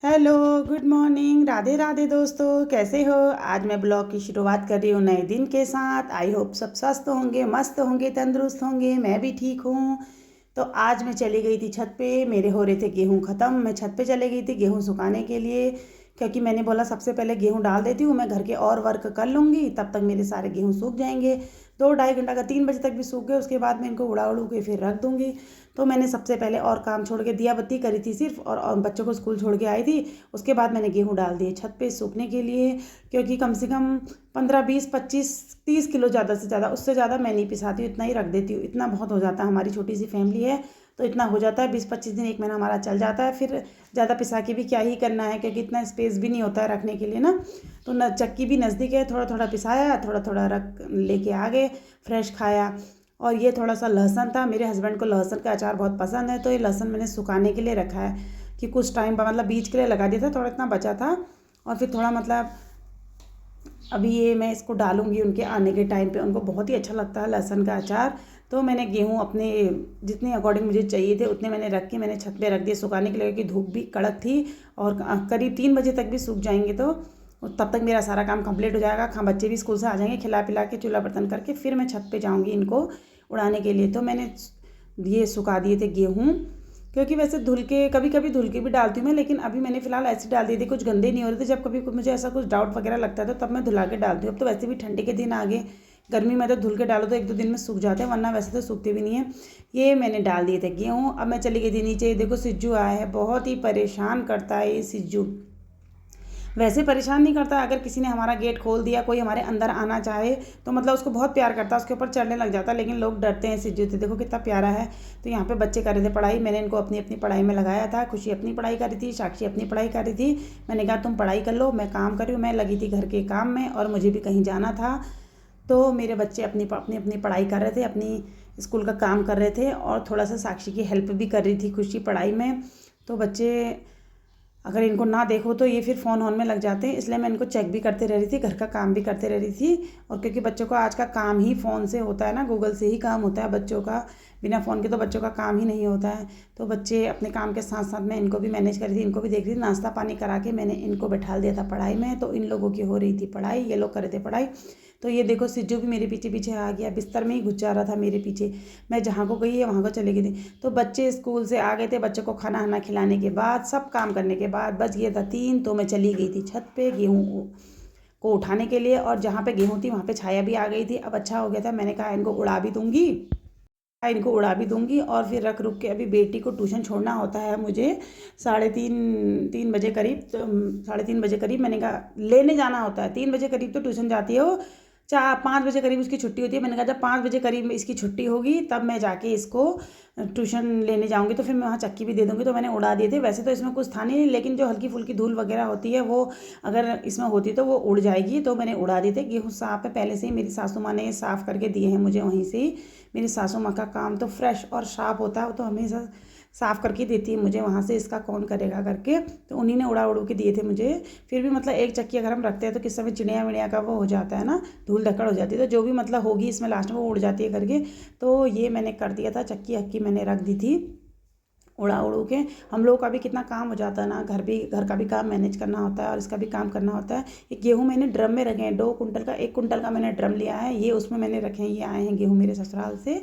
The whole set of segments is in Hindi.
Hello, good morning, Radhe Radhe दोस्तों, कैसे हो। आज मैं ब्लॉग की शुरुआत कर रही हूँ नए दिन के साथ। आई होप सब स्वस्थ होंगे, मस्त होंगे, तंदुरुस्त होंगे। मैं भी ठीक हूँ। तो आज मैं चली गई थी छत पे। मेरे हो रहे थे गेहूँ ख़त्म। मैं छत पे चली गई थी गेहूँ सुखाने के लिए, क्योंकि मैंने बोला सबसे पहले गेहूँ डाल देती हूँ, मैं घर के और वर्क कर लूँगी, तब तक मेरे सारे गेहूँ सूख जाएंगे। 2 ढाई घंटा का 3 बजे तक भी सूख गए, उसके बाद मैं इनको उड़ा उड़ू के फिर रख दूँगी। तो मैंने सबसे पहले और काम छोड़ के दिया बत्ती करी थी सिर्फ, और बच्चों को स्कूल छोड़ के आई थी। उसके बाद मैंने गेहूँ डाल दिए छत पे सूखने के लिए, क्योंकि कम से कम 15 20 25 30 किलो, ज़्यादा से ज़्यादा, उससे ज़्यादा मैं नहीं पिसाती हूँ, इतना ही रख देती हूँ। इतना बहुत हो जाता है, हमारी छोटी सी फैमिली है तो इतना हो जाता है। 20 25 दिन, 1 महीना हमारा चल जाता है। फिर ज़्यादा पिसा के भी क्या ही करना है, क्योंकि इतना स्पेस भी नहीं होता है रखने के लिए ना। तो न चक्की भी नज़दीक है, थोड़ा थोड़ा पिसाया, थोड़ा थोड़ा रख लेके आ गए, फ्रेश खाया। और ये थोड़ा सा लहसुन था, मेरे हस्बैंड को लहसुन का अचार बहुत पसंद है, तो ये लहसुन मैंने सुखाने के लिए रखा है कि कुछ टाइम बाद, मतलब बीज के लिए लगा दिया था, थोड़ा इतना बचा था। और फिर थोड़ा मतलब अभी ये मैं इसको डालूंगी उनके आने के टाइम पे, उनको बहुत ही अच्छा लगता है लहसुन का अचार। तो मैंने गेहूँ अपने जितने अकॉर्डिंग मुझे चाहिए थे उतने मैंने रख के मैंने छत पे रख दिए सुखाने के लिए, क्योंकि धूप भी कड़क थी। और करीब 3 बजे तक भी सूख जाएंगे, तो तब तक मेरा सारा काम कंप्लीट हो जाएगा। बच्चे भी स्कूल से आ जाएंगे, खिला पिला के चूल्हा बर्तन करके फिर मैं छत पे जाऊँगी इनको उड़ाने के लिए। तो मैंने ये सुखा दिए थे गेहूँ, क्योंकि वैसे धुल के कभी कभी धुल के भी डालती हूँ मैं, लेकिन अभी मैंने फ़िलहाल ऐसे डाल दिए थे, कुछ गंदे नहीं हो रहे थे। जब कभी मुझे ऐसा कुछ डाउट वगैरह लगता है तो तब मैं धुला के डालती हूँ। अब तो वैसे भी ठंडी के दिन आ गए, गर्मी में तो धुल के डालो तो 1 2 दिन में सूख जाते हैं, वरना वैसे तो सूखते भी नहीं है। ये मैंने डाल दिए थे गेहूँ। अब मैं चली गई थी नीचे। देखो सिज्जू आया है, बहुत ही परेशान करता है ये सिज्जू। वैसे परेशान नहीं करता, अगर किसी ने हमारा गेट खोल दिया, कोई हमारे अंदर आना चाहे तो मतलब उसको बहुत प्यार करता है, उसके ऊपर चढ़ने लग जाता है। लेकिन लोग डरते हैं सिज्जू से। देखो कितना प्यारा है। तो यहाँ पे बच्चे कर रहे थे पढ़ाई, मैंने इनको अपनी अपनी पढ़ाई में लगाया था। खुशी अपनी पढ़ाई कर रही थी, साक्षी अपनी पढ़ाई कर रही थी। मैंने कहा तुम पढ़ाई कर लो, मैं काम कर रही हूँ। मैं लगी थी घर के काम में, और मुझे भी कहीं जाना था। तो मेरे बच्चे अपनी अपनी अपनी पढ़ाई कर रहे थे, अपनी स्कूल का काम कर रहे थे, और थोड़ा सा साक्षी की हेल्प भी कर रही थी खुशी पढ़ाई में। तो बच्चे अगर इनको ना देखो तो ये फिर फ़ोन ऑन में लग जाते हैं, इसलिए मैं इनको चेक भी करते रह रही थी, घर का काम भी करते रह रही थी। और क्योंकि बच्चों का आज का काम ही फ़ोन से होता है ना, गूगल से ही काम होता है बच्चों का। बिना फ़ोन के तो बच्चों का काम ही नहीं होता है। तो बच्चे अपने काम के साथ साथ मैं इनको भी मैनेज कर रही थी, इनको भी देख रही थी। नाश्ता पानी करा के मैंने इनको बैठा दिया था पढ़ाई में, तो इन लोगों की हो रही थी पढ़ाई, ये लोग कर रहे थे पढ़ाई। तो ये देखो सिज्जू भी मेरे पीछे पीछे आ गया, बिस्तर में ही घुस जा रहा था मेरे पीछे। मैं जहाँ को गई है वहाँ को चली गई थी। तो बच्चे स्कूल से आ गए थे, बच्चों को खाना वाना खिलाने के बाद, सब काम करने के बाद बज गया था 3, तो मैं चली गई थी छत पे गेहूँ को उठाने के लिए। और जहाँ पे गेहूँ थी वहाँ पे छाया भी आ गई थी। अब अच्छा हो गया था, मैंने कहा इनको उड़ा भी दूँगी, और फिर रख रुक के अभी बेटी को ट्यूशन छोड़ना होता है मुझे 3:30 बजे करीब। तो 3:30 बजे करीब मैंने कहा लेने जाना होता है। 3 बजे करीब तो ट्यूशन जाती है वो, 4 5 बजे करीब उसकी छुट्टी होती है। मैंने कहा जब 5 बजे करीब में इसकी छुट्टी होगी तब मैं जाके इसको ट्यूशन लेने जाऊँगी, तो फिर मैं वहाँ चक्की भी दे दूँगी। तो मैंने उड़ा दिए थे। वैसे तो इसमें कुछ था नहीं, लेकिन जो हल्की फुल्की धूल वगैरह होती है वो अगर इसमें होती तो वो उड़ जाएगी, तो मैंने उड़ा दिए थे। गेहूँ साफ़ है पहले से ही, मेरी सासू माँ ने साफ़ करके दिए हैं मुझे वहीं से ही। मेरी सासू माँ का काम तो फ्रेश और साफ़ होता है, वो तो हमेशा साफ़ करके देती है मुझे वहाँ से, इसका कौन करेगा करके। तो उन्हीं ने उड़ा उड़ू के दिए थे मुझे। फिर भी मतलब एक चक्की अगर हम रखते हैं तो किस समय चिड़िया विड़िया का वो हो जाता है ना, धूल धक्कड़ हो जाती है, तो जो भी मतलब होगी इसमें लास्ट में वो उड़ जाती है करके। तो ये मैंने कर दिया था, चक्की हक्की मैंने रख दी थी उड़ा उड़ू के। हम लोगों का भी कितना काम हो जाता है ना, घर का भी काम मैनेज करना होता है और इसका भी काम करना होता है। ये गेहूँ मैंने ड्रम में रखे हैं, 2 कुंटल का, 1 कुंटल का मैंने ड्रम लिया है, ये उसमें मैंने रखे हैं। ये आए हैं गेहूँ मेरे ससुराल से,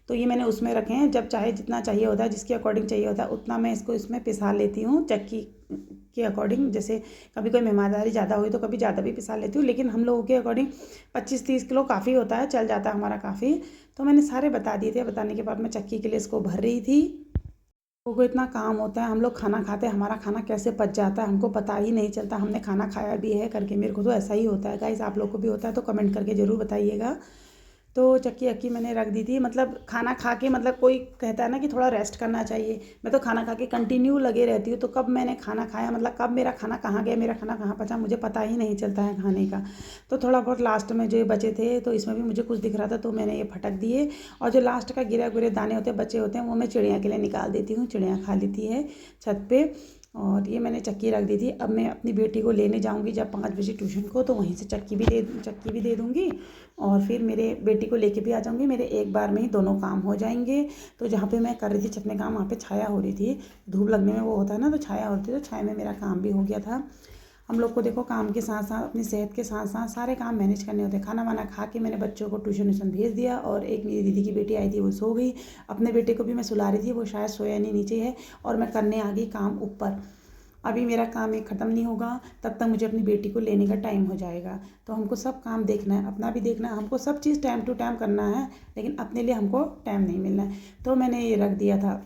तो ये मैंने उसमें रखे हैं। जब चाहे जितना चाहिए होता है, जिसके अकॉर्डिंग चाहिए होता है उतना मैं इसको इसमें पिसा लेती हूँ चक्की के अकॉर्डिंग। जैसे कभी कोई मेहमानदारी ज़्यादा हुई तो कभी ज़्यादा भी पिसा लेती हूँ, लेकिन हम लोगों के अकॉर्डिंग 25 30 किलो काफ़ी होता है, चल जाता है हमारा काफ़ी। तो मैंने सारे बता दिए थे। बताने के बाद मैं चक्की के लिए इसको भर रही थी। लोगों को इतना काम होता है, हम लोग खाना खाते हैं, हमारा खाना कैसे पच जाता है हमको पता ही नहीं चलता, हमने खाना खाया भी है करके। मेरे को तो ऐसा ही होता है गाइस, आप लोग को भी होता है तो कमेंट करके ज़रूर बताइएगा। तो चक्की अक्की मैंने रख दी थी। मतलब खाना खा के, मतलब कोई कहता है ना कि थोड़ा रेस्ट करना चाहिए, मैं तो खाना खा के कंटिन्यू लगे रहती हूँ। तो कब मैंने खाना खाया, मतलब कब मेरा खाना कहाँ गया, मेरा खाना कहाँ पचा, मुझे पता ही नहीं चलता है खाने का। तो थोड़ा बहुत लास्ट में जो बचे थे तो इसमें भी मुझे कुछ दिख रहा था, तो मैंने ये फटक दिए। और जो लास्ट का गिरा गुरे दाने होते हैं, बचे होते हैं, वो मैं चिड़िया के लिए निकाल देती हूँ, चिड़िया खा लेती है छत पे। और ये मैंने चक्की रख दी थी। अब मैं अपनी बेटी को लेने जाऊंगी जब 5 बजे ट्यूशन को, तो वहीं से चक्की भी दे दूंगी और फिर मेरे बेटी को लेके भी आ जाऊंगी। मेरे एक बार में ही दोनों काम हो जाएंगे। तो जहाँ पे मैं कर रही थी छत में काम, वहाँ पे छाया हो रही थी। धूप लगने में वो होता है ना, तो छाया होती थी, तो छाया में मेरा काम भी हो गया था। हम लोग को देखो काम के साथ साथ अपनी सेहत के साथ साथ सारे काम मैनेज करने होते हैं। खाना वाना खा के मैंने बच्चों को ट्यूशन भेज दिया और एक मेरी दीदी की बेटी आई थी, वो सो गई। अपने बेटे को भी मैं सुला रही थी, वो शायद सोया नहीं, नीचे है। और मैं करने आ गई काम ऊपर। अभी मेरा काम एक ख़त्म नहीं होगा तब तक मुझे अपनी बेटी को लेने का टाइम हो जाएगा। तो हमको सब काम देखना है, अपना भी देखना है, हमको सब चीज़ टाइम टू टाइम करना है, लेकिन अपने लिए हमको टाइम नहीं मिलना है। तो मैंने ये रख दिया था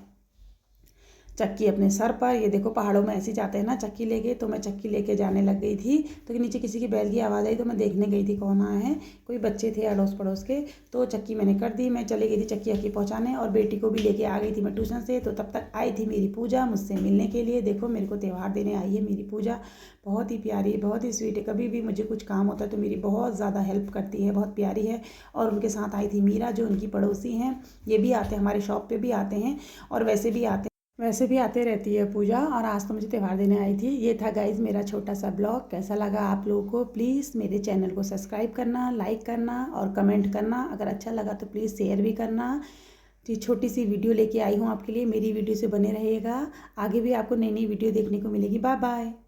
चक्की अपने सर पर। ये देखो पहाड़ों में ऐसे जाते हैं ना चक्की लेके, तो मैं चक्की लेके जाने लग गई थी। तो नीचे किसी की बैल की आवाज़ आई, तो मैं देखने गई थी कौन आए हैं। कोई बच्चे थे अड़ोस पड़ोस के। तो चक्की मैंने कर दी, मैं चली गई थी चक्की अक्की पहुँचाने और बेटी को भी लेके आ गई थी मैं ट्यूशन से। तो तब तक आई थी मेरी पूजा मुझसे मिलने के लिए। देखो मेरे को त्यौहार देने आई है मेरी पूजा। बहुत ही प्यारी, बहुत ही स्वीट है। कभी भी मुझे कुछ काम होता है तो मेरी बहुत ज़्यादा हेल्प करती है, बहुत प्यारी है। और उनके साथ आई थी मीरा, जो उनकी पड़ोसी हैं। ये भी आते हैं हमारे शॉप पे भी आते हैं और वैसे भी आते रहती है पूजा। और आज तो मुझे त्यौहार देने आई थी। ये था गाइज़ मेरा छोटा सा ब्लॉग। कैसा लगा आप लोगों को? प्लीज़ मेरे चैनल को सब्सक्राइब करना, लाइक करना और कमेंट करना। अगर अच्छा लगा तो प्लीज़ शेयर भी करना। ये छोटी सी वीडियो लेके आई हूँ आपके लिए। मेरी वीडियो से बने रहिएगा, आगे भी आपको नई नई वीडियो देखने को मिलेगी। Bye bye.